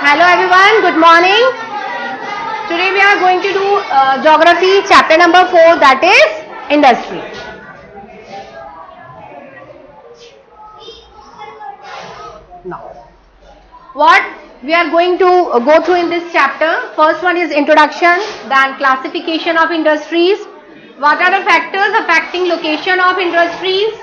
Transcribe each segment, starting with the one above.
Hello everyone, good morning. Today we are going to do geography chapter number 4, that is industry. Now, what we are going to go through in this chapter, first one is introduction, then classification of industries, what are the factors affecting location of industries,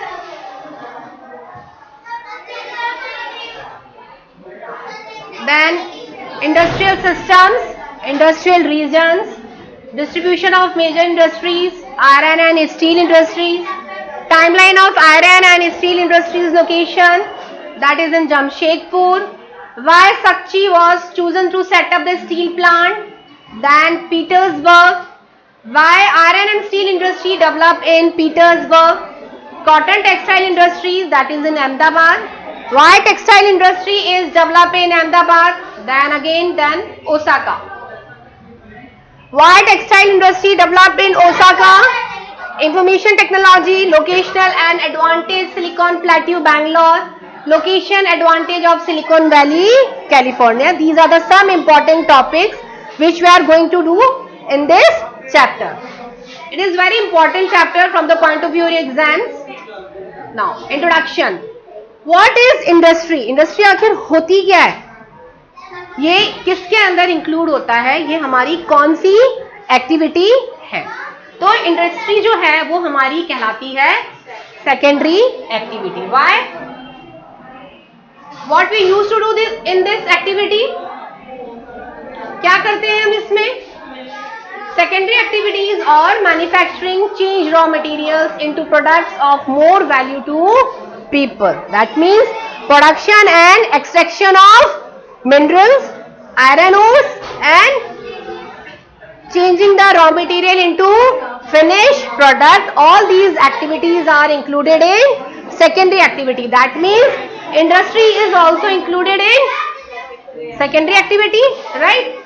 then industrial systems, industrial regions, distribution of major industries, iron and steel industries, timeline of iron and steel industries location, that is in Jamshedpur, why Sakchi was chosen to set up the steel plant, then Petersburg, why iron and steel industry developed in Petersburg, cotton textile industries, that is in Ahmedabad, why textile industry is developed in Ahmedabad, then Osaka. Why textile industry developed in Osaka? Information technology, locational and advantage Silicon Plateau, Bangalore, location advantage of Silicon Valley, California. These are the some important topics which we are going to do in this chapter. It is very important chapter from the point of view of exams. Now, introduction. What is industry? Industry आखिर होती क्या है? ये किसके अंदर include होता है? ये हमारी कौन सी एक्टिविटी है? तो इंडस्ट्री जो है वो हमारी कहलाती है secondary activity. Why? What we used to do this in this activity? क्या करते हैं हम इसमें? Secondary activities or manufacturing change raw materials into products of more value to people. That means production and extraction of minerals, iron ores and changing the raw material into finished product. All these activities are included in secondary activity. That means industry is also included in secondary activity, right?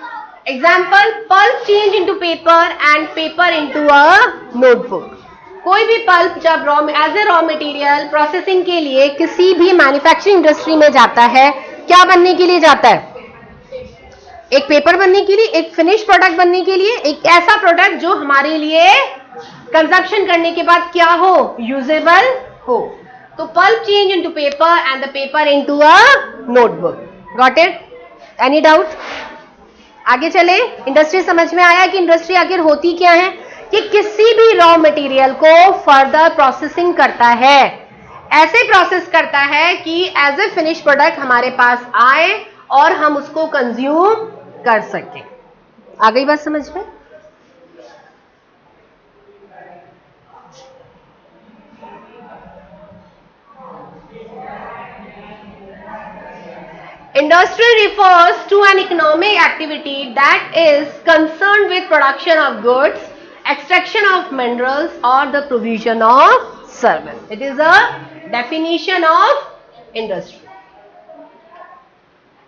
Example, pulp change into paper and paper into a notebook. कोई भी pulp जब as a raw material processing के लिए किसी भी manufacturing industry में जाता है, क्या बनने के लिए जाता है? एक पेपर बनने के लिए, एक फिनिश प्रोडक्ट बनने के लिए, एक ऐसा प्रोडक्ट जो हमारे लिए कंजप्शन करने के बाद क्या हो, यूजेबल हो. तो pulp change into paper and the paper into a notebook. Got it? Any doubt? आगे चले. इंडस्ट्री समझ में आया कि इंडस्ट्री आखिर होती क्या है? कि किसी भी रॉ मटेरियल को फर्दर प्रोसेसिंग करता है, ऐसे प्रोसेस करता है कि एज ए फिनिश प्रोडक्ट हमारे पास आए और हम उसको कंज्यूम कर सकें. आ गई बात समझ में? Industry refers to an economic activity that is concerned with production of goods, extraction of minerals or the provision of service. It is a definition of industry.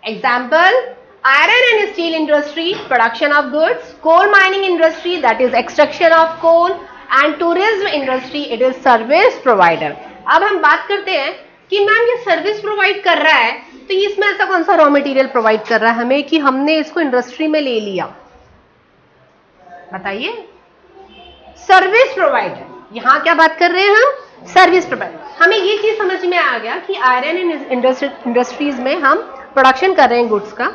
Example, iron and steel industry, production of goods, coal mining industry, that is extraction of coal, and tourism industry, it is service provider. अब हम बात करते हैं कि ma'am ये service provide कर रहा है, तो इसमें ऐसा कौन सा रॉ मटेरियल प्रोवाइड कर रहा है हमें कि हमने इसको इंडस्ट्री में ले लिया? बताइए. Service provider. यहां क्या बात कर रहे हैं हम? Service provider. हमें ये चीज समझ में आ गया कि आयरन एंड इंडस्ट्रीज में हम प्रोडक्शन कर रहे हैं गुड्स का.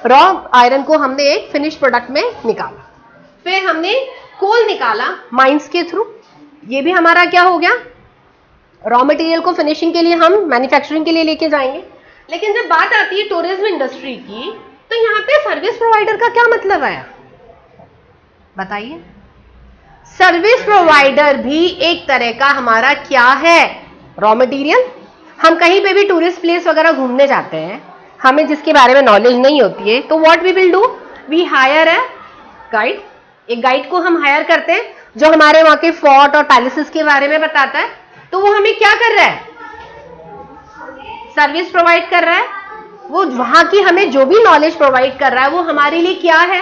रॉ आयरन को हमने एक फिनिश प्रोडक्ट में निकाला, फिर हमने कोल निकाला माइंस के थ्रू. ये भी हमारा क्या हो गया? रॉ मटेरियल को फिनिशिंग के लिए हम मैन्युफैक्चरिंग के लिए लेके जाएंगे. लेकिन जब बात आती है टूरिज्म इंडस्ट्री की, तो यहाँ पे सर्विस प्रोवाइडर का क्या मतलब आया? बताइए. सर्विस प्रोवाइडर भी एक तरह का हमारा क्या है? Raw material. हम कहीं पे भी टूरिस्ट प्लेस वगैरह घूमने जाते हैं, हमें जिसके बारे में नॉलेज नहीं होती है, तो what we will do? We hire a guide. एक गाइड को हम हायर करते हैं जो हमारे वहां के फोर्ट और पैलेसेस के बारे में बताता है. तो वो हमें क्या कर रहा है? सर्विस प्रोवाइड कर रहा है. वो वहां की हमें जो भी नॉलेज प्रोवाइड कर रहा है वो हमारे लिए क्या है?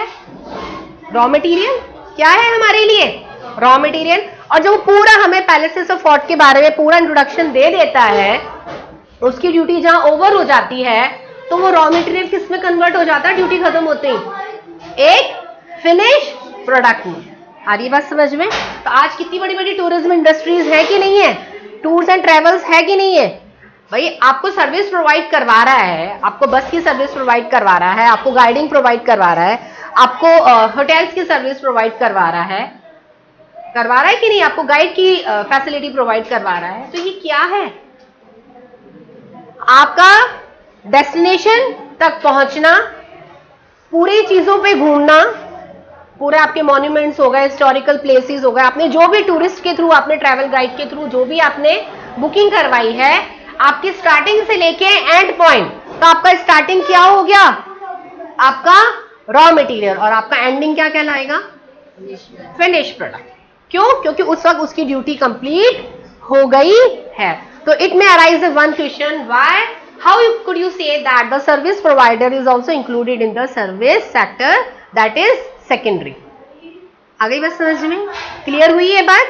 Raw material. क्या है हमारे लिए? Raw material. और जो पूरा हमें पैलेसेस और फोर्ट के बारे में पूरा इंट्रोडक्शन दे देता है, उसकी ड्यूटी जहां ओवर हो जाती है तो वो रॉ मटेरियल किस में कन्वर्ट हो जाता है ड्यूटी खत्म होते ही? एक फिनिश प्रोडक्ट में। आ रही बात समझ में? तो आज कितनी बड़ी बड़ी टूरिज्म इंडस्ट्रीज है कि नहीं है, टूर्स एंड ट्रेवल्स है कि नहीं है? भाई आपको सर्विस प्रोवाइड करवा रहा है, आपको बस की सर्विस प्रोवाइड करवा रहा है, आपको गाइडिंग प्रोवाइड करवा रहा है, आपको होटल्स की सर्विस प्रोवाइड करवा रहा है कि नहीं? आपको गाइड की फैसिलिटी प्रोवाइड करवा रहा है। तो ये क्या है? आपका डेस्टिनेशन तक पहुंचना, पूरी चीजों पे घूमना, पूरे आपके मॉन्यूमेंट्स हो गए, हिस्टोरिकल प्लेसेस हो गए, आपने जो भी टूरिस्ट के थ्रू, आपने ट्रैवल गाइड के थ्रू जो भी आपने बुकिंग करवाई है, आपकी स्टार्टिंग से लेके एंड पॉइंट, तो आपका स्टार्टिंग क्या हो गया? आपका रॉ मटेरियल, और आपका एंडिंग क्या कहलाएगा? Finish product. क्यों? क्योंकि उस वक्त उसकी ड्यूटी कंप्लीट हो गई है। तो इट में arise one question, why, how could you say that the service provider is also included in the service sector, that is secondary? आ गई बात समझ में? क्लियर हुई है बात?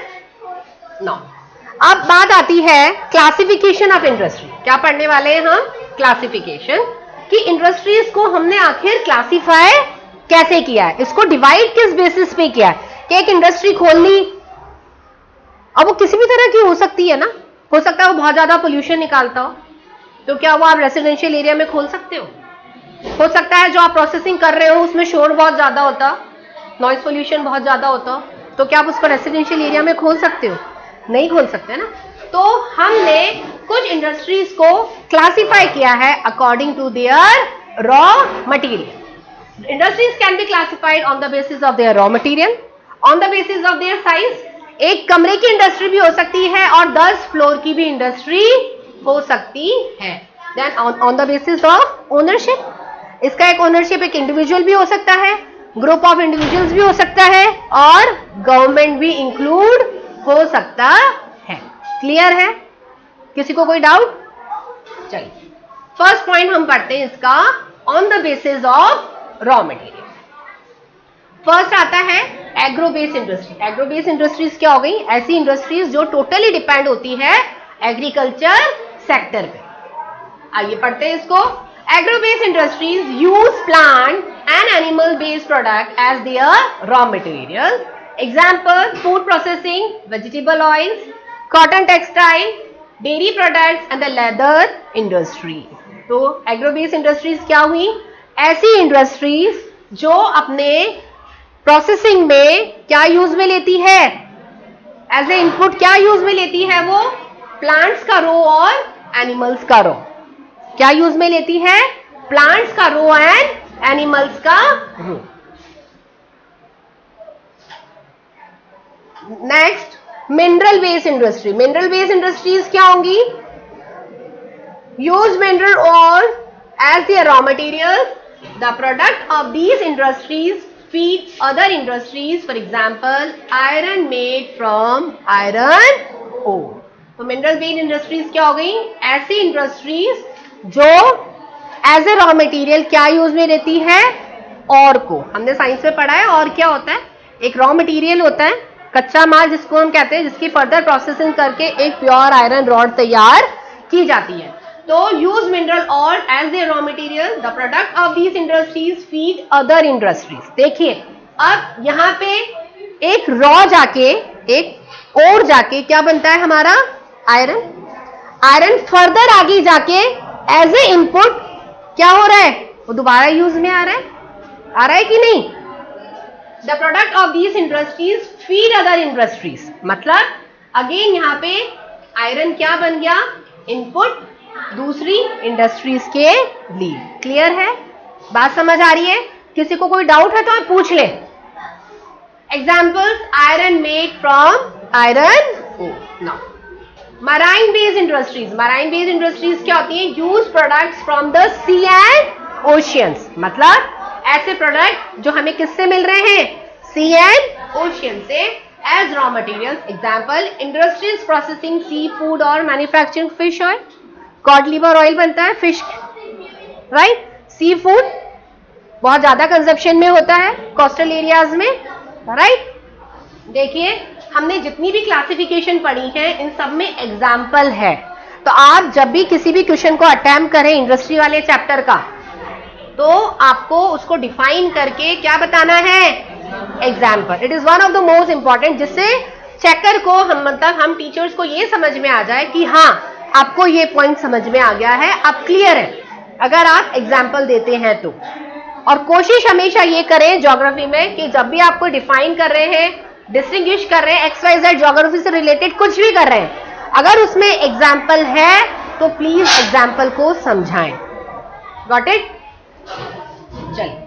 नो। अब बात आती है क्लासिफिकेशन ऑफ इंडस्ट्री। क्या पढ़ने वाले हैं हम? क्लासिफिकेशन, कि इंडस्ट्रीज को हमने आखिर क्लासिफाई कैसे किया है, इसको डिवाइड किस बेसिस पे किया है। कि एक इंडस्ट्री खोल ली, अब वो किसी भी तरह की हो सकती है ना, हो सकता है वो बहुत ज्यादा पोल्यूशन निकालता हो, तो क्या वो आप रेसिडेंशियल एरिया में खोल सकते हो सकता है जो आप प्रोसेसिंग कर रहे हो उसमें शोर बहुत ज्यादा होता, नॉइज पोल्यूशन बहुत ज्यादा होता, तो क्या आप उसको रेसिडेंशियल एरिया में खोल सकते हो? नहीं खोल सकते ना। तो हमने कुछ इंडस्ट्रीज को क्लासिफाई किया है according to their raw material. Industries can be classified on the basis of their raw material, on the basis of their size. एक कमरे की इंडस्ट्री भी हो सकती है और 10 फ्लोर की भी इंडस्ट्री हो सकती है। Then on the basis of ownership, इसका एक ओनरशिप एक इंडिविजुअल भी हो सकता है, ग्रुप ऑफ इंडिविजुअल्स भी हो सकता है, और गवर्नमेंट भी इंक्लूड हो सकता है। क्लियर है? किसी को कोई डाउट? चलिए फर्स्ट पॉइंट हम पढ़ते हैं इसका, on the basis of raw material. First आता है agro based industry. Agro based industries क्या हो गई? ऐसी इंडस्ट्रीज जो टोटली डिपेंड होती है एग्रीकल्चर सेक्टर पे। आइए पढ़ते हैं इसको। Agro based industries use plant and animal based product as their raw material. Example, food processing, vegetable oils, cotton textile, dairy products and the leather industry. तो agro based industries क्या हुई? ऐसी industries जो अपने प्रोसेसिंग में क्या use में लेती है, एज ए इनपुट क्या यूज में लेती है? वो प्लांट्स का रो और एनिमल्स का रो। क्या यूज में लेती है? प्लांट्स का रो एंड एनिमल्स का row. Next, mineral based industry. Mineral based industries क्या होंगी? यूज मिनरल और as their raw material. The product of these industries feed other industries, for example iron made from iron ore। तो mineral based industries क्या हो गई? ऐसी industries जो as a raw material क्या यूज में रहती है? और को हमने साइंस में पढ़ा है। और क्या होता है? एक रॉ मटेरियल होता है, कच्चा माल जिसको हम कहते हैं, जिसकी फर्दर प्रोसेसिंग करके एक प्योर आयरन रॉड तैयार की जाती है। तो यूज मिनरल और as a raw material. The product of these industries feed other industries. देखिए अब यहाँ पे एक रॉ जाके, एक और जाके क्या बनता है हमारा? आयरन। आयरन फर्दर आगे जाके एज ए इनपुट क्या हो रहा है? वो दोबारा यूज में आ रहा है कि नहीं? The product of these industries feed other industries. मतलब अगेन यहाँ पे आयरन क्या बन गया? इनपुट दूसरी इंडस्ट्रीज के लिए। क्लियर है? बात समझ आ रही है? किसी को कोई डाउट है तो आप पूछ ले। Examples, iron made from iron ore. Now marine based industries. Marine based industries क्या होती है? Use products from the sea and oceans. मतलब ऐसे प्रोडक्ट जो हमें किससे मिल रहे हैं? सी एंड ओशियन से as raw material. Example, industries processing sea food और manufacturing fish oil. Cod liver oil बनता है फिश, राइट? सी फूड बहुत ज्यादा कंजप्शन में होता है कोस्टल एरियाज में, राइट? देखिए हमने जितनी भी क्लासिफिकेशन पढ़ी है इन सब में एग्जाम्पल है। तो आप जब भी किसी भी क्वेश्चन को अटेम्प्ट करें इंडस्ट्री वाले चैप्टर का, तो आपको उसको डिफाइन करके क्या बताना है, example. It is one of the most important, जिससे चेकर को हम टीचर्स को ये समझ में आ जाए कि हाँ आपको ये पॉइंट समझ में आ गया है, आप क्लियर है अगर आप एग्जाम्पल देते हैं तो. और कोशिश हमेशा ये करें ज्योग्राफी में कि जब भी आपको डिफाइन कर रहे हैं, डिस्टिंग्विश कर रहे हैं, XYZ ज्योग्राफी से रिलेटेड कुछ भी कर रहे हैं, अगर उसमें एग्जाम्पल है तो प्लीज एग्जाम्पल को समझाएं. Got it? चलिए.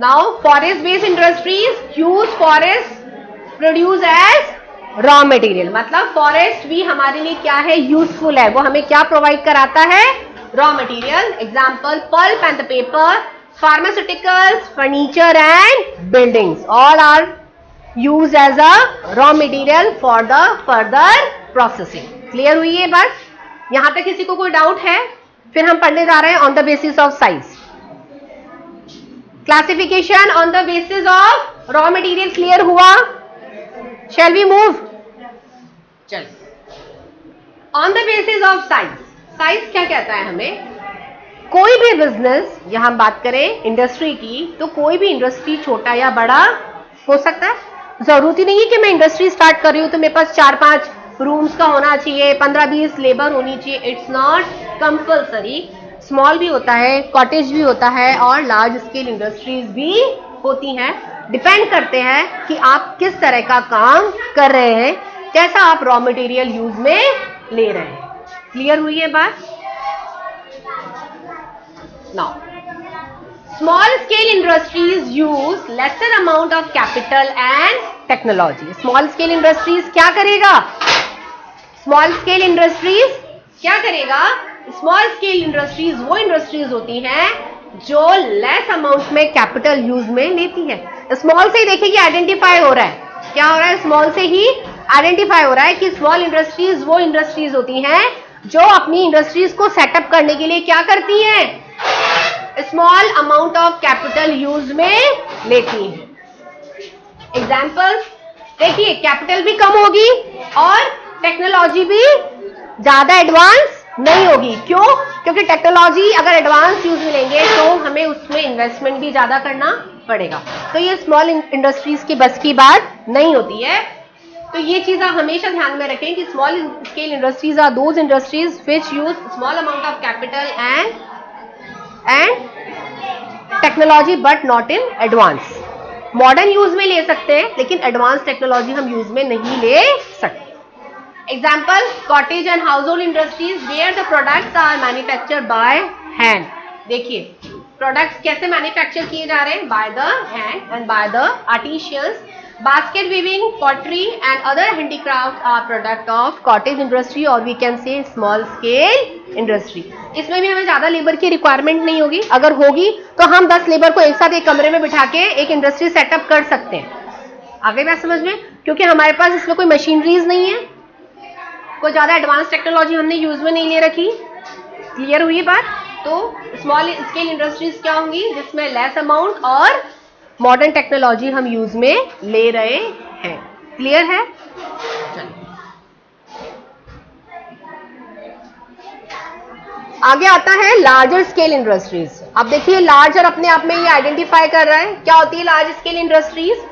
Now forest based industries use forest produce as raw material. मतलब फॉरेस्ट भी हमारे लिए क्या है, यूजफुल है. वो हमें क्या प्रोवाइड कराता है, raw material. Example pulp and the paper, pharmaceuticals, furniture and buildings, all are used as a raw material for the further processing. Clear हुई ये बात? यहां तक किसी को कोई डाउट है? फिर हम पढ़ने जा रहे हैं on the basis of size. Classification on the basis of raw material clear हुआ? Shall we move? चल. On the basis of size. Size क्या कहता है हमें? कोई भी बिजनेस, यहां हम बात करें इंडस्ट्री की, तो कोई भी इंडस्ट्री छोटा या बड़ा हो सकता है. जरूरी नहीं है कि मैं इंडस्ट्री स्टार्ट कर रही हूं तो मेरे पास 4-5 रूम्स का होना चाहिए, 15-20 लेबर होनी चाहिए. It's not compulsory. स्मॉल भी होता है, कॉटेज भी होता है और लार्ज स्केल इंडस्ट्रीज भी होती हैं. डिपेंड करते हैं कि आप किस तरह का काम कर रहे हैं, कैसा आप रॉ मटेरियल यूज में ले रहे हैं. क्लियर हुई है बात? Now small scale industries use lesser amount of capital and technology. Small scale industries क्या करेगा? स्मॉल स्केल इंडस्ट्रीज क्या करेगा? स्मॉल स्केल इंडस्ट्रीज वो इंडस्ट्रीज होती हैं जो लेस अमाउंट में कैपिटल यूज में लेती है. स्मॉल से ही देखिए आइडेंटिफाई हो रहा है. क्या हो रहा है? स्मॉल से ही आइडेंटिफाई हो रहा है कि स्मॉल इंडस्ट्रीज वो इंडस्ट्रीज होती हैं जो अपनी इंडस्ट्रीज को सेटअप करने के लिए क्या करती हैं, small amount of capital use में लेती हैं. एग्जाम्पल देखिए, कैपिटल भी कम होगी और टेक्नोलॉजी भी ज्यादा एडवांस नहीं होगी. क्यों? क्योंकि टेक्नोलॉजी अगर एडवांस यूज में लेंगे तो हमें उसमें इन्वेस्टमेंट भी ज्यादा करना पड़ेगा. तो ये स्मॉल इंडस्ट्रीज की बस की बात नहीं होती है. तो ये चीज आप हमेशा ध्यान में रखें कि small scale industries are those industries which use small amount of capital and technology but not in advance. Modern use में ले सकते हैं लेकिन एडवांस टेक्नोलॉजी हम यूज में नहीं ले सकते. Example, cottage and household industries where the products are manufactured by hand. देखिए प्रोडक्ट्स कैसे मैन्युफैक्चर किए जा रहे हैं, by the hand and by the artisans. Basket weaving, pottery and other handicraft are product of cottage industry और we can say small scale industry. इसमें भी हमें ज्यादा लेबर की रिक्वायरमेंट नहीं होगी. अगर होगी तो हम 10 लेबर को एक साथ एक कमरे में बिठा के एक इंडस्ट्री सेटअप कर सकते हैं. आगे बात समझ में? क्योंकि हमारे पास इसमें कोई मशीनरीज नहीं है, कोई ज्यादा एडवांस टेक्नोलॉजी हमने यूज में नहीं ले रखी. क्लियर हुई बात? तो स्मॉल स्केल इंडस्ट्रीज क्या होंगी जिसमें लेस अमाउंट और मॉडर्न टेक्नोलॉजी हम यूज में ले रहे हैं. क्लियर है? आगे आता है लार्जर स्केल इंडस्ट्रीज. अब देखिए लार्जर अपने आप में ये आइडेंटिफाई कर रहा है. क्या होती है large scale industries?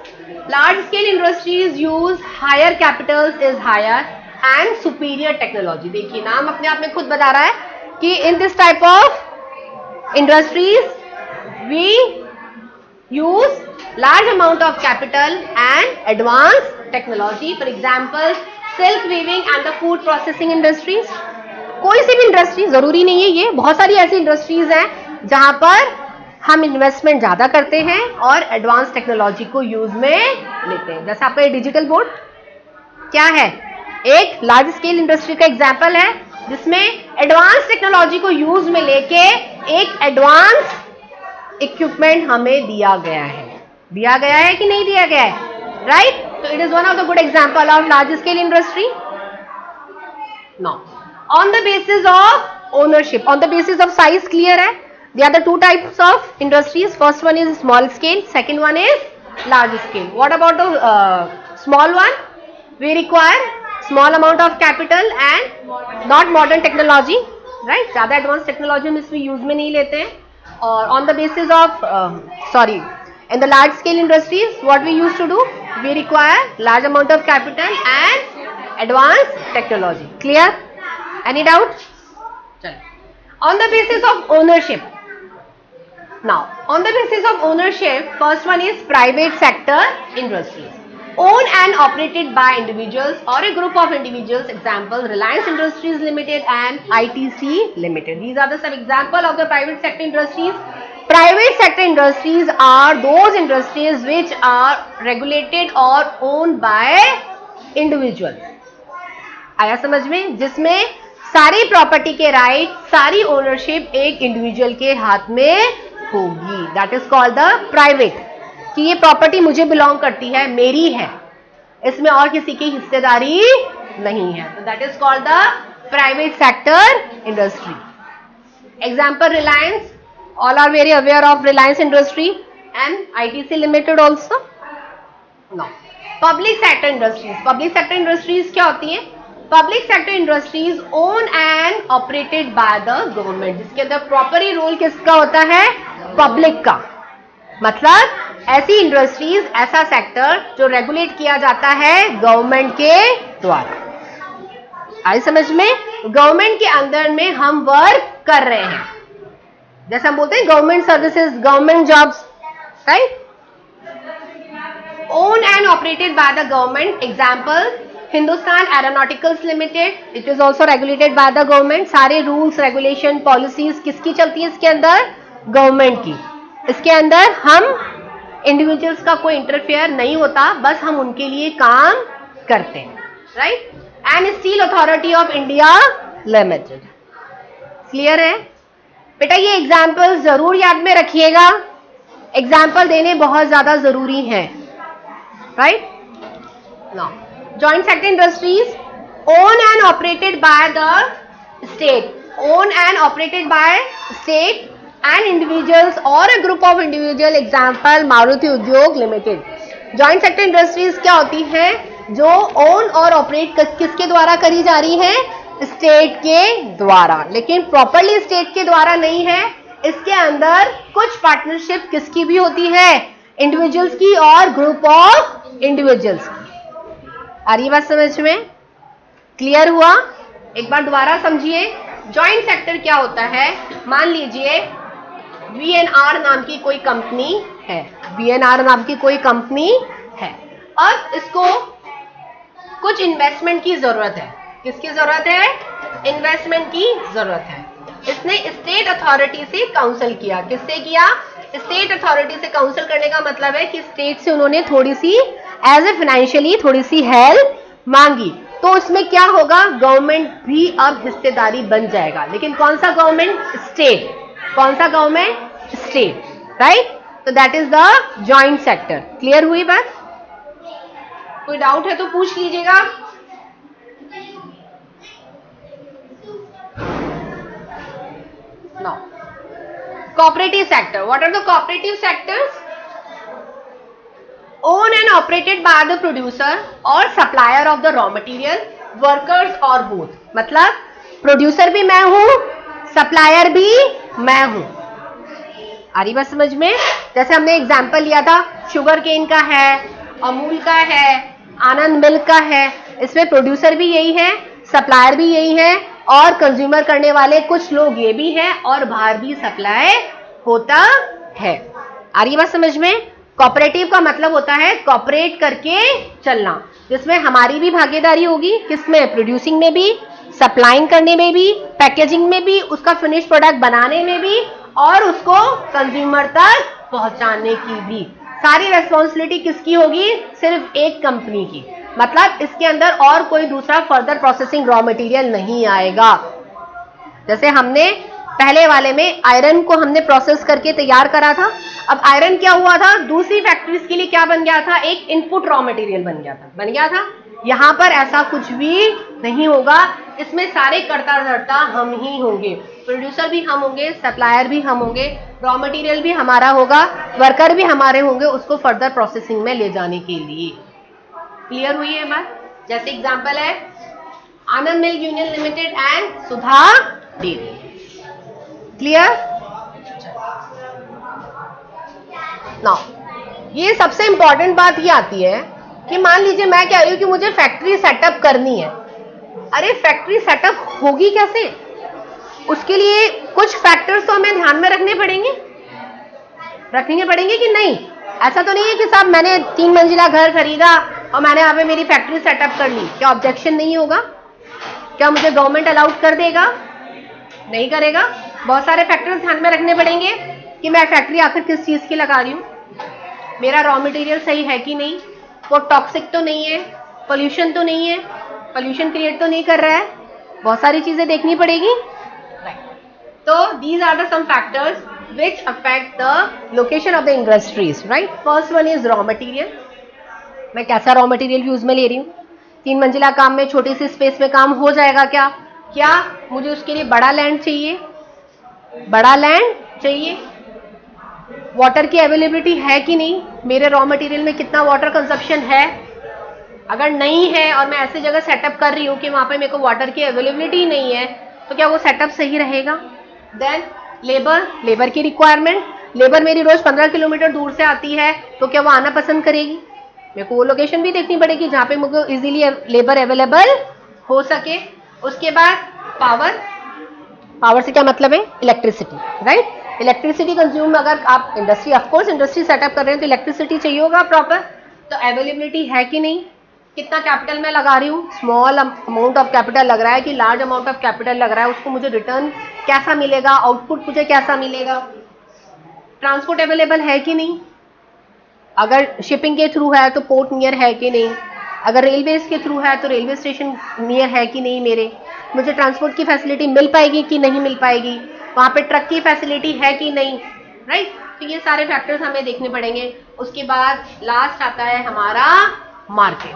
Large scale industries use higher capitals is higher and superior technology. देखिए नाम अपने आप में खुद बता रहा है कि in this type of industries we use large amount of capital and advance technology. For example silk weaving and the food processing industries. कोई सी भी इंडस्ट्री, जरूरी नहीं है ये, बहुत सारी ऐसी इंडस्ट्रीज हैं जहां पर हम इन्वेस्टमेंट ज्यादा करते हैं और एडवांस टेक्नोलॉजी को यूज में लेते हैं. जैसे आपका ये डिजिटल बोर्ड क्या है, एक लार्ज स्केल इंडस्ट्री का एग्जाम्पल है जिसमें एडवांस टेक्नोलॉजी को यूज में लेके एक एडवांस इक्विपमेंट हमें दिया गया है. दिया गया है कि नहीं दिया गया है? राइट. तो it is one of the good example of large scale industry. Now on the basis of ownership, on the basis of size, clear hai? There are the two types of industries. First one is small scale, second one is large scale. What about the small one? We require small amount of capital and not modern technology, right, ज्यादा advance technology हम इसमें use में नहीं लेते हैं. और on the basis of in the large scale industries what we used to do, we require large amount of capital and advanced technology. Clear? Any doubt? On the basis of ownership, now on the basis of ownership, first one is private sector industries, owned and operated by individuals or a group of individuals. Example, Reliance Industries Limited and ITC Limited. These are the some example of the private sector industries. Private sector industries are those industries which are regulated or owned by individuals. आया समझ में? जिसमें सारी property के right, सारी ownership एक individual के हाथ में होगी. That is called the private. कि ये प्रॉपर्टी मुझे बिलोंग करती है, मेरी है, इसमें और किसी की हिस्सेदारी नहीं है. तो that is called the private sector industry. Example, Reliance. All are very aware of Reliance Industry and ITC Limited also. No. Public sector industries. Public sector industries क्या होती हैं? Public sector industries owned and operated by the government. जिसके अंदर proper role किसका होता है? Public का. मतलब ऐसी इंडस्ट्रीज, ऐसा सेक्टर जो रेगुलेट किया जाता है गवर्नमेंट के द्वारा. आई समझ में? गवर्नमेंट के अंदर में हम वर्क कर रहे हैं. जैसे हम बोलते हैं government services, government jobs, right. Own and operated by the government. Example, Hindustan aeronauticals limited. It is also regulated by the government. सारे रूल्स, रेगुलेशन, पॉलिसीज किसकी चलती है इसके अंदर? गवर्नमेंट की. इसके अंदर हम इंडिविजुअल्स का कोई इंटरफेयर नहीं होता, बस हम उनके लिए काम करते हैं, right. And steel authority of India limited. Clear है बेटा? ये एग्जाम्पल जरूर याद में रखिएगा. एग्जाम्पल देने बहुत ज्यादा जरूरी है, right. Now, joint sector industries own and operated by the state. Own and operated by state and individuals और a group of individual. Example, Maruti Udyog limited. Joint sector industries क्या होती है? जो ओन और ऑपरेट किसके द्वारा करी जा रही है? स्टेट के द्वारा. लेकिन प्रॉपरली स्टेट के द्वारा नहीं है. इसके अंदर कुछ पार्टनरशिप किसकी भी होती है? इंडिविजुअल्स की और ग्रुप ऑफ इंडिविजुअल्स की. आ रही बात समझ में? क्लियर हुआ? एक बार दोबारा समझिए. जॉइंट सेक्टर क्या होता है? मान लीजिए VNR नाम की कोई कंपनी है. VNR नाम की कोई कंपनी है. अब इसको कुछ इन्वेस्टमेंट की जरूरत है. किसकी जरूरत है? इन्वेस्टमेंट की जरूरत है. इसने स्टेट अथॉरिटी से काउंसिल किया. किससे किया? स्टेट अथॉरिटी से काउंसिल करने का मतलब है कि स्टेट से उन्होंने थोड़ी सी एज ए फाइनेंशियली थोड़ी सी हेल्प मांगी. तो इसमें क्या होगा? गवर्नमेंट भी अब हिस्सेदारी बन जाएगा. लेकिन कौन सा गवर्नमेंट? स्टेट. कौन सा गवर्नमेंट? State, right. तो that is the joint sector. Clear हुई बात? कोई डाउट है तो पूछ लीजिएगा. Now, cooperative sector. What are the cooperative sectors? Owned and operated by the producer or supplier of the raw material, workers or both. मतलब producer भी मैं हूं, सप्लायर भी मैं हूं. आ रही बात समझ में? जैसे हमने एग्जाम्पल लिया था, शुगर केन का है, अमूल का है, आनंद मिल्क का है. इसमें प्रोड्यूसर भी यही है, सप्लायर भी यही है और कंज्यूमर करने वाले कुछ लोग ये भी हैं और बाहर भी सप्लाई होता है. आ रही बात समझ में? कोऑपरेटिव का मतलब होता है कोऑपरेट करके चलना, जिसमें हमारी भी भागीदारी होगी. किसमें? प्रोड्यूसिंग में भी, सप्लाइंग करने में भी, पैकेजिंग में भी, उसका फिनिश प्रोडक्ट बनाने में भी और उसको कंज्यूमर तक पहुंचाने की भी. सारी रेस्पॉन्सिबिलिटी किसकी होगी? सिर्फ एक कंपनी की. मतलब इसके अंदर और कोई दूसरा फर्दर प्रोसेसिंग रॉ मटेरियल नहीं आएगा. जैसे हमने पहले वाले में आयरन को हमने प्रोसेस करके तैयार करा था. अब आयरन क्या हुआ था? दूसरी फैक्ट्रीज के लिए क्या बन गया था? एक इनपुट रॉ मटेरियल बन गया था. यहाँ पर ऐसा कुछ भी नहीं होगा. इसमें सारे कर्ता धर्ता हम ही होंगे. प्रोड्यूसर भी हम होंगे, सप्लायर भी हम होंगे, रॉ मटेरियल भी हमारा होगा, वर्कर भी हमारे होंगे उसको फर्दर प्रोसेसिंग में ले जाने के लिए. क्लियर हुई है बात? जैसे एग्जांपल है Anand milk union limited and Sudha dairy. Clear? Now ये सबसे इंपॉर्टेंट बात ये आती है कि मान लीजिए मैं कह रही हूं कि मुझे फैक्ट्री सेटअप करनी है। अरे फैक्ट्री सेटअप होगी कैसे? उसके लिए कुछ फैक्टर्स तो हमें ध्यान में रखने पड़ेंगे कि नहीं? ऐसा तो नहीं है कि साहब मैंने 3 मंजिला घर खरीदा और मैंने यहाँ पे मेरी फैक्ट्री सेटअप कर ली, क्या ऑब्जेक्शन नहीं होगा? क्या मुझे गवर्नमेंट अलाउड कर देगा? नहीं करेगा। बहुत सारे फैक्टर्स ध्यान में रखने पड़ेंगे कि मैं फैक्ट्री आखिर किस चीज की लगा रही हूँ, मेरा रॉ मटेरियल सही है कि नहीं, वो टॉक्सिक तो नहीं है, पोल्यूशन तो नहीं है, पोल्यूशन क्रिएट तो नहीं कर रहा है, बहुत सारी चीजें देखनी पड़ेगी। तो these are the some factors which affect the location of the industries, right? First one is raw material. मैं कैसा रॉ मटेरियल यूज में ले रही हूँ? 3 मंजिला काम में छोटी सी स्पेस में काम हो जाएगा क्या? क्या मुझे उसके लिए बड़ा लैंड चाहिए? वाटर की अवेलेबिलिटी है कि नहीं? मेरे रॉ मटेरियल में कितना वाटर कंजप्शन है? अगर नहीं है और मैं ऐसी जगह सेटअप कर रही हूँ कि वहां पे मेरे को वाटर की अवेलेबिलिटी नहीं है, तो क्या वो सेटअप सही रहेगा? देन लेबर की रिक्वायरमेंट, लेबर मेरी रोज 15 किलोमीटर दूर से आती है, तो क्या वो आना पसंद करेगी? मेरे को वो लोकेशन भी देखनी पड़ेगी जहाँ पे मुझे इजीली लेबर अवेलेबल हो सके। उसके बाद पावर से क्या मतलब है? Electricity, right? इलेक्ट्रिसिटी कंज्यूम, अगर आप इंडस्ट्री सेटअप कर रहे हैं तो इलेक्ट्रिसिटी चाहिए होगा प्रॉपर, तो अवेलेबिलिटी है कि नहीं? कितना कैपिटल मैं लगा रही हूँ? स्मॉल अमाउंट ऑफ कैपिटल लग रहा है कि लार्ज अमाउंट ऑफ कैपिटल लग रहा है, उसको मुझे रिटर्न कैसा मिलेगा, आउटपुट मुझे कैसा मिलेगा? ट्रांसपोर्ट अवेलेबल है कि नहीं? अगर शिपिंग के थ्रू है तो पोर्ट नियर है कि नहीं? अगर रेलवेज के थ्रू है तो रेलवे स्टेशन नियर है कि नहीं? मुझे ट्रांसपोर्ट की फैसिलिटी मिल पाएगी कि नहीं मिल पाएगी? वहाँ पे ट्रक की फैसिलिटी है कि नहीं, राइट? तो ये सारे फैक्टर्स हमें देखने पड़ेंगे। उसके बाद लास्ट आता है हमारा मार्केट,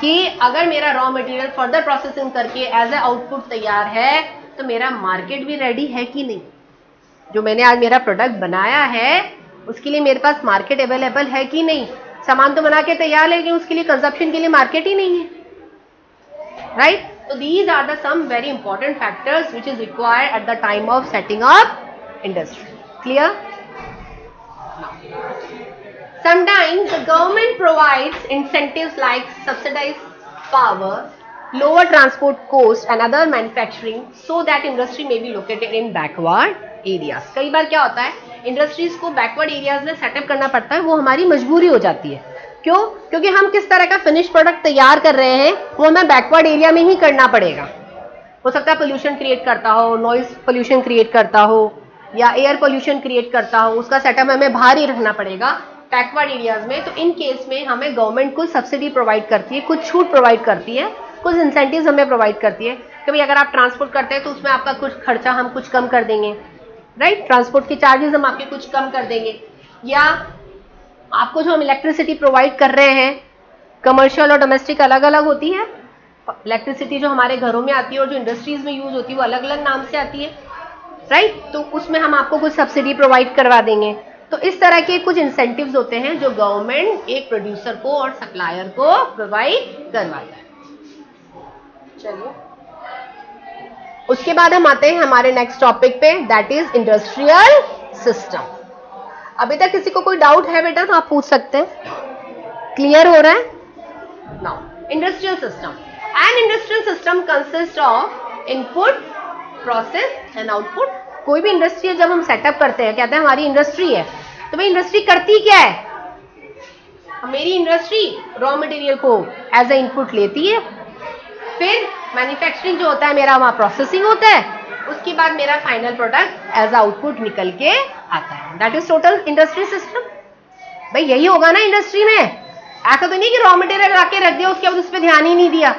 कि अगर मेरा रॉ मटेरियल फर्दर प्रोसेसिंग करके एज ए आउटपुट तैयार है तो मेरा मार्केट भी रेडी है कि नहीं? जो मैंने आज मेरा प्रोडक्ट बनाया है उसके लिए मेरे पास मार्केट अवेलेबल है कि नहीं? सामान तो बना के तैयार, लेकिन उसके लिए कंजप्शन के लिए मार्केट ही नहीं है, right? So these are the some very important factors which is required at the time of setting up industry. Clear? Sometimes the government provides incentives like subsidized power, lower transport cost and other manufacturing so that industry may be located in backward areas. कई बार क्या होता है, industries को backward areas में setup करना पड़ता है, वो हमारी मजबूरी हो जाती है। क्यों? क्योंकि हम किस तरह का फिनिश प्रोडक्ट तैयार कर रहे हैं वो हमें बैकवर्ड एरिया में ही करना पड़ेगा। हो सकता है पोल्यूशन क्रिएट करता हो, नॉइज पोल्यूशन क्रिएट करता हो या एयर पोल्यूशन क्रिएट करता हो, उसका सेटअप हमें बाहर ही रखना पड़ेगा बैकवर्ड एरियाज में। तो इन केस में हमें गवर्नमेंट कुछ सब्सिडी प्रोवाइड करती है, कुछ छूट प्रोवाइड करती है, कुछ इंसेंटिव्स हमें प्रोवाइड करती है कि भाई अगर आप ट्रांसपोर्ट करते हैं तो उसमें आपका कुछ खर्चा हम कुछ कम कर देंगे, राइट? ट्रांसपोर्ट के चार्जेस हम आपके कुछ कम कर देंगे, या आपको जो हम इलेक्ट्रिसिटी प्रोवाइड कर रहे हैं, कमर्शियल और डोमेस्टिक अलग अलग होती है। इलेक्ट्रिसिटी जो हमारे घरों में आती है और जो इंडस्ट्रीज में यूज होती है वो अलग अलग नाम से आती है, राइट? तो उसमें हम आपको कुछ सब्सिडी प्रोवाइड करवा देंगे। तो इस तरह के कुछ इंसेंटिव्स होते हैं जो गवर्नमेंट एक प्रोड्यूसर को और सप्लायर को प्रोवाइड करवाता है। चलिए, उसके बाद हम आते हैं हमारे नेक्स्ट टॉपिक पे, दैट इज इंडस्ट्रियल सिस्टम। अभी तक किसी को कोई डाउट है बेटा तो आप पूछ सकते हैं। क्लियर हो रहा है? Now, industrial system. An industrial system consist of input, process and output. कोई भी इंडस्ट्री जब हम सेटअप करते हैं, कहते हैं हमारी इंडस्ट्री है, तो भाई इंडस्ट्री करती क्या है? मेरी इंडस्ट्री रॉ मटेरियल को एज ए इनपुट लेती है, फिर मैन्युफैक्चरिंग जो होता है मेरा वहां प्रोसेसिंग होता है, उसके बाद मेरा फाइनल प्रोडक्ट एज आउटपुट निकल के आता है। That is total industry system. भाई यही होगा ना इंडस्ट्री में। ऐसा तो नहीं कि रॉ मटेरियल लाके रख दिया उसके बाद उस पर ध्यान ही नहीं दिया,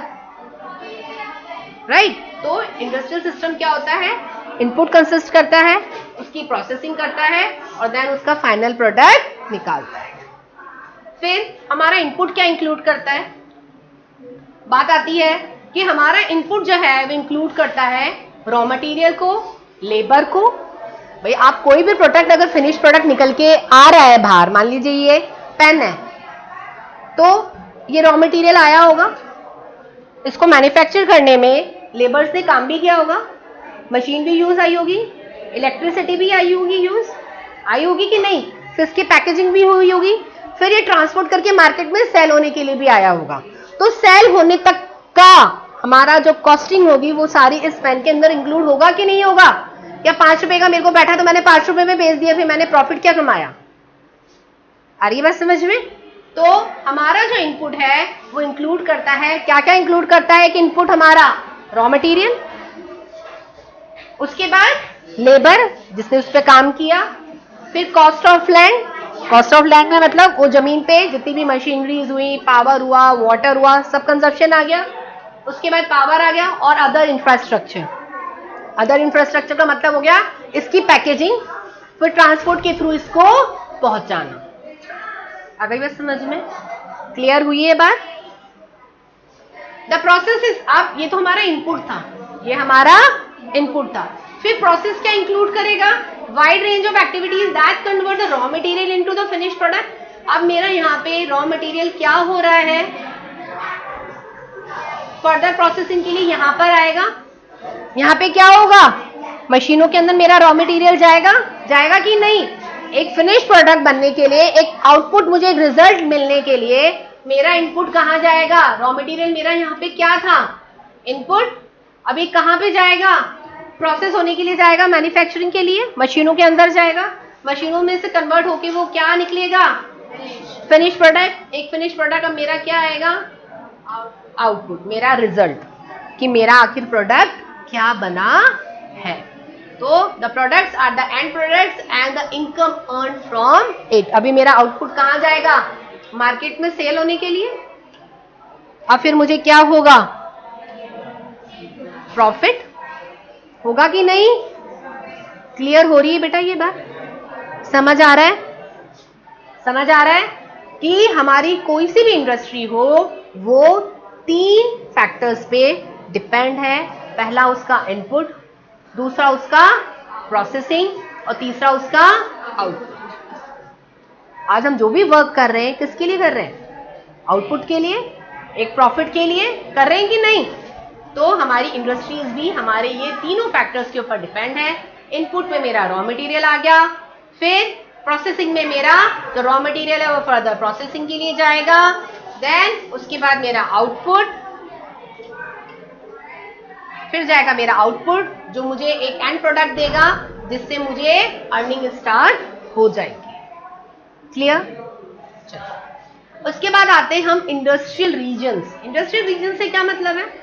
राइट? तो इंडस्ट्रियल सिस्टम क्या होता है? इनपुट कंसिस्ट करता है, उसकी प्रोसेसिंग करता है और देन उसका फाइनल प्रोडक्ट निकालता है। फिर हमारा इनपुट क्या इंक्लूड करता है? बात आती है कि हमारा इनपुट जो है वो इंक्लूड करता है रॉ मटेरियल को, लेबर को। भाई आप कोई भी प्रोडक्ट अगर फिनिश प्रोडक्ट निकल के आ रहा है बाहर, मान लीजिए ये पेन है, तो ये रॉ मटेरियल आया होगा, इसको मैन्युफैक्चर करने में लेबर्स ने काम भी किया होगा, मशीन भी यूज आई होगी, इलेक्ट्रिसिटी भी आई होगी कि नहीं, फिर इसकी पैकेजिंग भी हुई होगी, फिर ये ट्रांसपोर्ट करके मार्केट में सेल होने के लिए भी आया होगा। तो सेल होने तक का हमारा जो कॉस्टिंग होगी वो सारी इस पेन के अंदर इंक्लूड होगा कि नहीं होगा? या 5 रुपए का मेरे को बैठा तो मैंने 5 रुपए में बेच दिया, फिर मैंने प्रॉफिट क्या कमाया? आ रही है बात समझ में? तो हमारा जो इनपुट है वो इंक्लूड करता है, क्या क्या इंक्लूड करता है कि इनपुट हमारा रॉ मटेरियल, उसके बाद लेबर जिसने उस पर काम किया, फिर cost of land. Cost of land में मतलब वो जमीन पे जितनी भी मशीनरीज हुई, पावर हुआ, वाटर हुआ, सब कंजप्शन आ गया। उसके बाद पावर आ गया और अदर इंफ्रास्ट्रक्चर। अदर इंफ्रास्ट्रक्चर का मतलब हो गया इसकी पैकेजिंग, फिर ट्रांसपोर्ट के थ्रू इसको पहुंचाना। आ गई बात समझ में? क्लियर हुई है बात? द प्रोसेस इज, अब ये तो हमारा इनपुट था, ये हमारा इनपुट था। फिर प्रोसेस क्या इंक्लूड करेगा? Wide range of activities that convert the raw material into the finished product. अब मेरा यहाँ पे रॉ मटेरियल क्या हो रहा है, फर्दर प्रोसेसिंग के लिए यहाँ पर आएगा। यहाँ पे क्या होगा? मशीनों के अंदर मेरा रॉ मटेरियल जाएगा कि नहीं? एक फिनिश प्रोडक्ट बनने के लिए, एक आउटपुट, मुझे एक रिजल्ट मिलने के लिए मेरा इनपुट कहाँ जाएगा? रॉ मटेरियल मेरा यहाँ पे क्या था? इनपुट। अभी कहाँ पे जाएगा? प्रोसेस होने के लिए जाएगा, मैन्युफैक्चरिंग के लिए मशीनों के अंदर जाएगा। मशीनों में से कन्वर्ट होके वो क्या निकलेगा? Finish product. एक फिनिश प्रोडक्ट अब मेरा क्या आएगा? आउटपुट, मेरा रिजल्ट, कि मेरा आखिर प्रोडक्ट क्या बना है। तो the products are the end products and the income earn from it. अभी मेरा आउटपुट कहाँ जाएगा? मार्केट में सेल होने के लिए। अब फिर मुझे क्या होगा? प्रॉफिट होगा कि नहीं? क्लियर हो रही है बेटा ये बात? समझ आ रहा है? समझ आ रहा है कि हमारी कोई सी भी इंडस्ट्री हो वो 3 फैक्टर्स पे डिपेंड है। पहला उसका इनपुट, दूसरा उसका प्रोसेसिंग और तीसरा उसका आउटपुट। आज हम जो भी वर्क कर रहे हैं किसके लिए कर रहे हैं? आउटपुट के लिए, एक प्रॉफिट के लिए कर रहे हैं कि नहीं? तो हमारी इंडस्ट्रीज भी हमारे ये तीनों फैक्टर्स के ऊपर डिपेंड है। इनपुट में मेरा रॉ मटेरियल आ गया, फिर प्रोसेसिंग में मेरा जो रॉ मटेरियल है वो फर्दर प्रोसेसिंग के लिए जाएगा, देन उसके बाद मेरा आउटपुट, फिर जाएगा मेरा आउटपुट जो मुझे एक एंड प्रोडक्ट देगा जिससे मुझे अर्निंग स्टार्ट हो जाएगी। क्लियर? चलो उसके बाद आते हैं हम इंडस्ट्रियल रीजन्स। इंडस्ट्रियल रीजन से क्या मतलब है?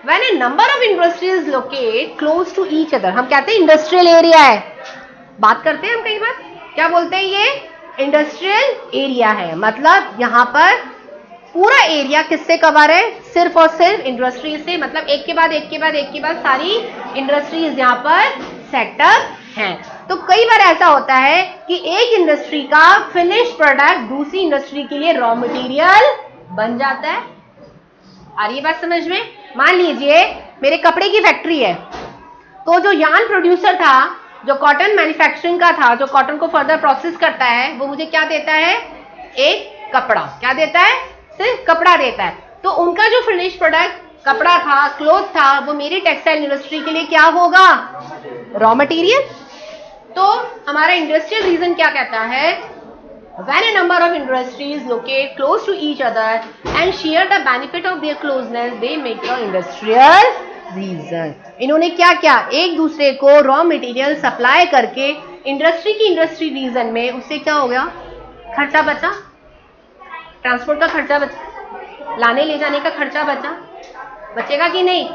When a number of industries locate close to each other, हम कहते हैं इंडस्ट्रियल एरिया है। बात करते हैं हम कई बार, क्या बोलते हैं? ये इंडस्ट्रियल एरिया है। मतलब यहाँ पर पूरा एरिया किससे कवर है? सिर्फ और सिर्फ इंडस्ट्रीज से। मतलब एक के बाद एक के बाद एक के बाद सारी इंडस्ट्रीज यहाँ पर सेटअप हैं। तो कई बार ऐसा होता है कि एक इंडस्ट्री का फिनिश प्रोडक्ट दूसरी इंडस्ट्री के लिए रॉ मटेरियल बन जाता है। आ रही है बात समझ में? मान लीजिए मेरे कपड़े की फैक्ट्री है, तो जो यार्न प्रोड्यूसर था, जो कॉटन मैन्युफैक्चरिंग का था, जो कॉटन को फर्दर प्रोसेस करता है, वो मुझे क्या देता है? एक कपड़ा। क्या देता है? सिर्फ कपड़ा देता है। तो उनका जो फिनिश प्रोडक्ट कपड़ा था, क्लोथ था, वो मेरी टेक्सटाइल इंडस्ट्री के लिए क्या होगा? Raw material. तो हमारा इंडस्ट्रियल रीजन क्या कहता है? When a number of industries locate close to each other and share the benefit of their closeness, they make the industrial region. इन्होंने क्या किया? एक दूसरे को रॉ मटेरियल सप्लाई करके इंडस्ट्री की इंडस्ट्री रीजन में, उससे क्या हो गया? खर्चा बचा, ट्रांसपोर्ट का खर्चा बचा, लाने ले जाने का खर्चा बचेगा कि नहीं?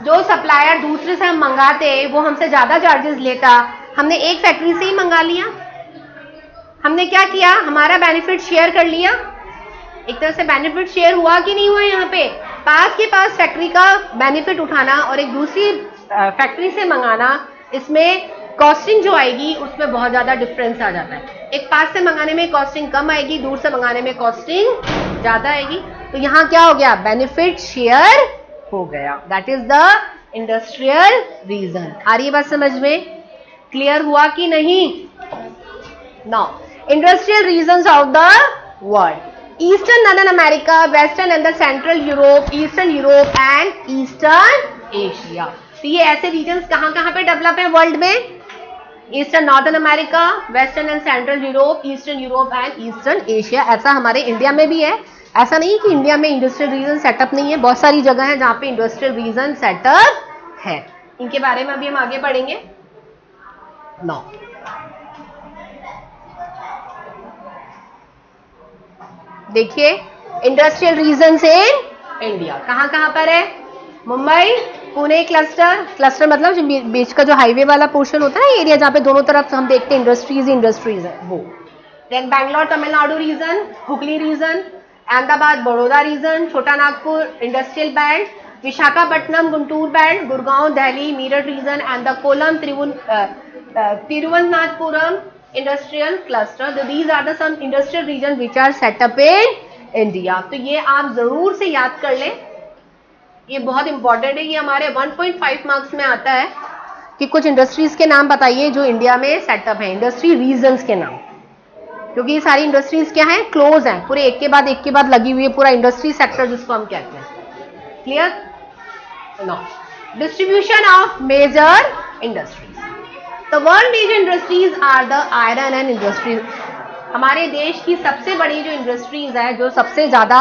जो सप्लायर दूसरे से हम मंगाते वो हमसे ज्यादा चार्जेस लेता, हमने एक फैक्ट्री से ही मंगा लिया। हमने क्या किया? हमारा बेनिफिट शेयर कर लिया। एक तरह से बेनिफिट शेयर हुआ कि नहीं हुआ? यहाँ पे पास के पास फैक्ट्री का बेनिफिट उठाना और एक दूसरी फैक्ट्री से मंगाना, इसमें कॉस्टिंग जो आएगी उसमें बहुत ज़्यादा डिफरेंस आ जाता है। एक पास से मंगाने में कॉस्टिंग कम आएगी, दूर से मंगाने में कॉस्टिंग ज़्यादा आएगी। तो यहाँ क्या हो गया? बेनिफिट शेयर हो गया। That is the industrial region. आ रही है बात समझ में? क्लियर हुआ कि नहीं? Now industrial regions of the world. Eastern northern America, western and the central Europe, eastern Europe and eastern Asia. तो ये ऐसे रीजन्स कहाँ कहाँ पे डेवलप है वर्ल्ड में? Eastern northern America, western and central Europe, eastern Europe and eastern Asia. ऐसा हमारे इंडिया में भी है। ऐसा नहीं कि इंडिया में इंडस्ट्रियल रीजन सेटअप नहीं है, बहुत सारी जगह है जहाँ पे इंडस्ट्रियल रीजन सेटअप है। इनके बारे में अभी हम आगे पढ़ेंगे। नौ देखिए, इंडस्ट्रियल रीजन इन इंडिया कहाँ कहाँ पर है? मुंबई पुणे क्लस्टर, क्लस्टर मतलब जो बीच का जो हाईवे वाला पोर्शन होता है ना, एरिया जहाँ पे दोनों तरफ हम देखते हैं इंडस्ट्रीज है वो। Then Bangalore Tamil Nadu region, Hooghly region, Ahmedabad Baroda region, Chota Nagpur industrial band, Visakhapatnam Guntur band, Gurgaon Delhi Meerut region and the Kollam Thiruvananthapuram industrial cluster. These are the some industrial region which are setup in India. तो ये आप जरूर से याद कर लें, ये बहुत इंपॉर्टेंट है। ये हमारे 1.5 मार्क्स में आता है कि कुछ इंडस्ट्रीज के नाम बताइए जो इंडिया में सेटअप है, इंडस्ट्री रीजन्स के नाम, क्योंकि ये सारी इंडस्ट्रीज क्या है? क्लोज हैं, पूरे एक के बाद लगी हुई है, पूरा इंडस्ट्री सेक्टर जिसको हम कहते हैं। Clear? No. Distribution of major industries. The world major industries are the iron and industries. हमारे देश की सबसे बड़ी जो इंडस्ट्रीज है, जो सबसे ज्यादा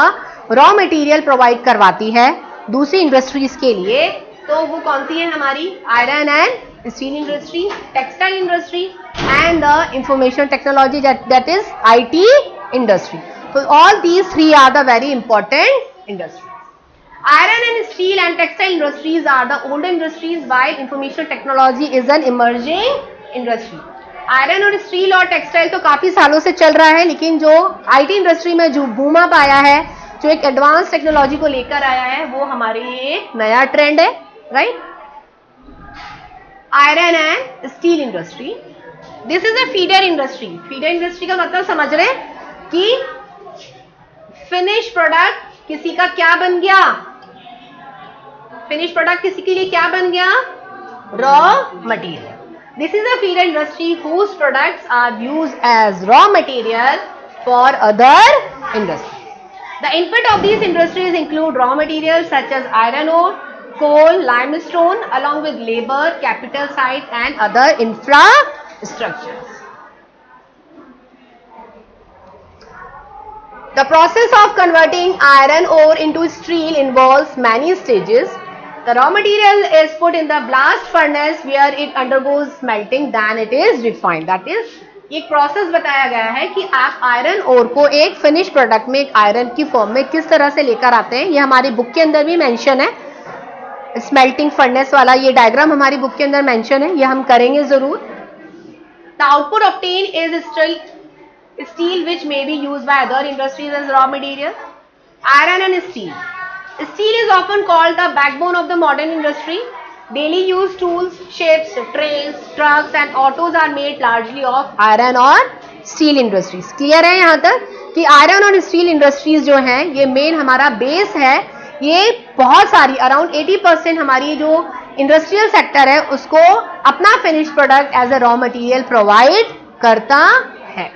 रॉ मटेरियल प्रोवाइड करवाती है दूसरी इंडस्ट्रीज के लिए, तो वो कौन सी है हमारी? Iron and steel industry, textile industry and the information technology, that is IT industry. तो all these three are the very important industry. Iron and steel and textile industries are the older industries, while information technology is an emerging industry. Iron और steel और textile तो काफी सालों से चल रहा है, लेकिन जो IT इंडस्ट्री में जो बूम अप आया है, जो एक एडवांस टेक्नोलॉजी को लेकर आया है, वो हमारे लिए एक नया ट्रेंड है, right? Iron and steel industry, this is a feeder industry. Feeder industry का मतलब समझ रहे हैं कि फिनिश प्रोडक्ट किसी का क्या बन गया? फिनिश प्रोडक्ट किसी के लिए क्या बन गया? Raw material. This is a feeder industry whose products are used as raw material for other industries. The input of these industries include raw materials such as iron ore, coal, limestone, along with labor, capital sites and other infrastructures. The process of converting iron ore into steel involves many stages. The raw material is put in the blast furnace where it undergoes smelting, then it is refined. That is, एक process बताया गया है कि आप iron ore को एक finish product में, एक आयरन की फॉर्म में किस तरह से लेकर आते हैं। ये हमारी बुक के अंदर भी मेंशन है, स्मेल्टिंग फर्नेस वाला ये डायग्राम हमारी बुक के अंदर मेंशन है, ये हम करेंगे जरूर। The output obtained is steel which may be used by other industries as raw material. Iron and steel. Steel is often called the backbone of the modern industry. Daily use tools, ships, trains, trucks and autos are made largely of iron और steel industries. Clear है यहाँ तक कि iron और steel industries जो हैं, ये main हमारा बेस है। ये बहुत सारी अराउंड 80% हमारी जो इंडस्ट्रियल सेक्टर है उसको अपना finish product as a raw material provide करता है।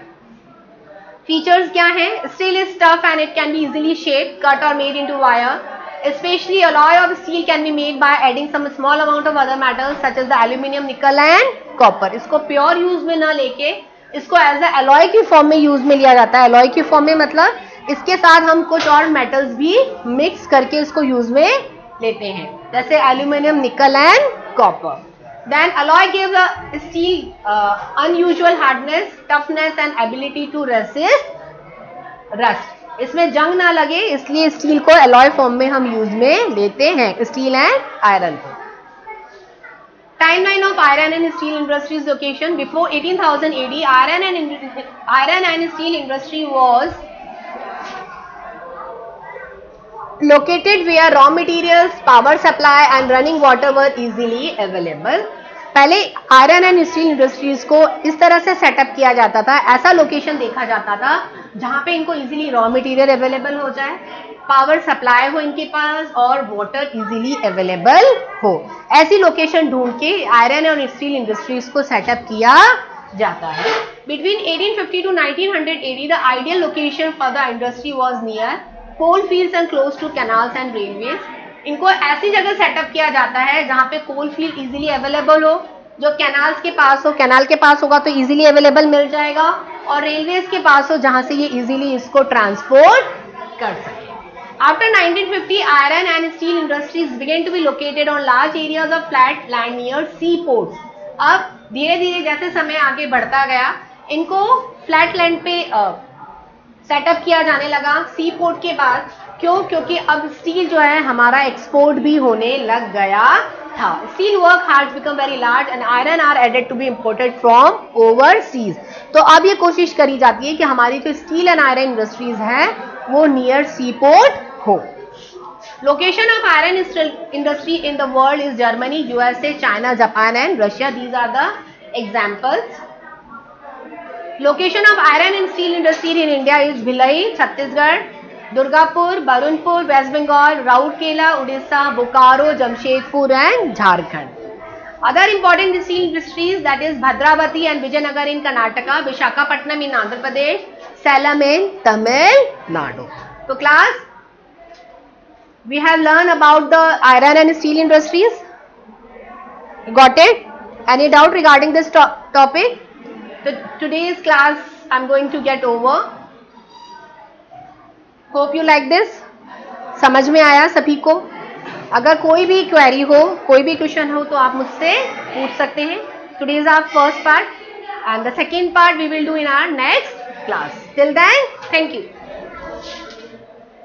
फीचर्स क्या हैं? Steel is tough and it can be easily shaped, cut और made into wire. Especially alloy of steel can be made by adding some small amount of other metals such as the aluminium, nickel and copper. इसको pure use में ना लेके इसको as a alloy की form में use में लिया जाता है। अलॉय की फॉर्म में मतलब इसके साथ हम कुछ और मेटल्स भी मिक्स करके इसको यूज में लेते हैं, जैसे एल्यूमिनियम, निकल and copper. Then alloy gives a steel unusual hardness, toughness and ability to resist rust. इसमें जंग ना लगे इसलिए स्टील को अलॉय फॉर्म में हम यूज में लेते हैं, स्टील एंड आयरन को. Timeline of iron and steel industries location. Before 18,000 AD, iron and steel industry was located where raw materials, power supply and running water were easily available. पहले iron and steel industries को इस तरह से setup किया जाता था, ऐसा location देखा जाता था जहां पे इनको इजीली रॉ मटेरियल अवेलेबल हो जाए, पावर सप्लाई हो इनके पास और वाटर इजीली अवेलेबल हो. ऐसी लोकेशन ढूंढ के आयरन और स्टील इंडस्ट्रीज को सेटअप किया जाता है. Between 1850 to 1900 AD, the ideal location for the industry was near coal fields and close to canals and railways. इनको ऐसी जगह सेटअप किया जाता है जहाँ पे कोल फील्ड इजीली अवेलेबल हो, जो कैनाल्स के पास हो, कैनाल के पास होगा तो इजीली अवेलेबल मिल जाएगा, और रेलवेज के पास हो जहाँ से ये इजीली इसको ट्रांसपोर्ट कर सके. After 1950, iron and steel industries began to be located on large areas of flat land near seaports. अब धीरे धीरे जैसे समय आगे बढ़ता गया, इनको फ्लैट लैंड पे सेटअप किया जाने लगा सी पोर्ट के बाद. क्यों? क्योंकि अब स्टील जो है हमारा एक्सपोर्ट भी होने लग गया था. Steel work has become very large and iron are added to be imported from overseas. तो अब ये कोशिश करी जाती है कि हमारी जो स्टील एंड आयरन इंडस्ट्रीज हैं वो नियर सी पोर्ट हो. Location of iron industry in the world is Germany, USA, China, Japan and Russia. These are the examples. Location of iron and steel industry in India is Bhilai, Chhattisgarh, Durgapur, Barunpur, West Bengal, Rourkela, Odisha, Bokaro, Jamshedpur and Jharkhand. Other important steel industries, that is Bhadravati and Vijayanagar in Karnataka, Visakhapatnam in Andhra Pradesh, Salem in Tamil Nadu. So class, we have learned about the iron and steel industries. Got it? Any doubt regarding this topic? So today's class I'm going to get over. Hope you like this. समझ में आया सभी को? अगर कोई भी query हो, कोई भी क्वेश्चन हो तो आप मुझसे पूछ सकते हैं. Today is our first part and the second part we will do in our next class. Till then, thank you.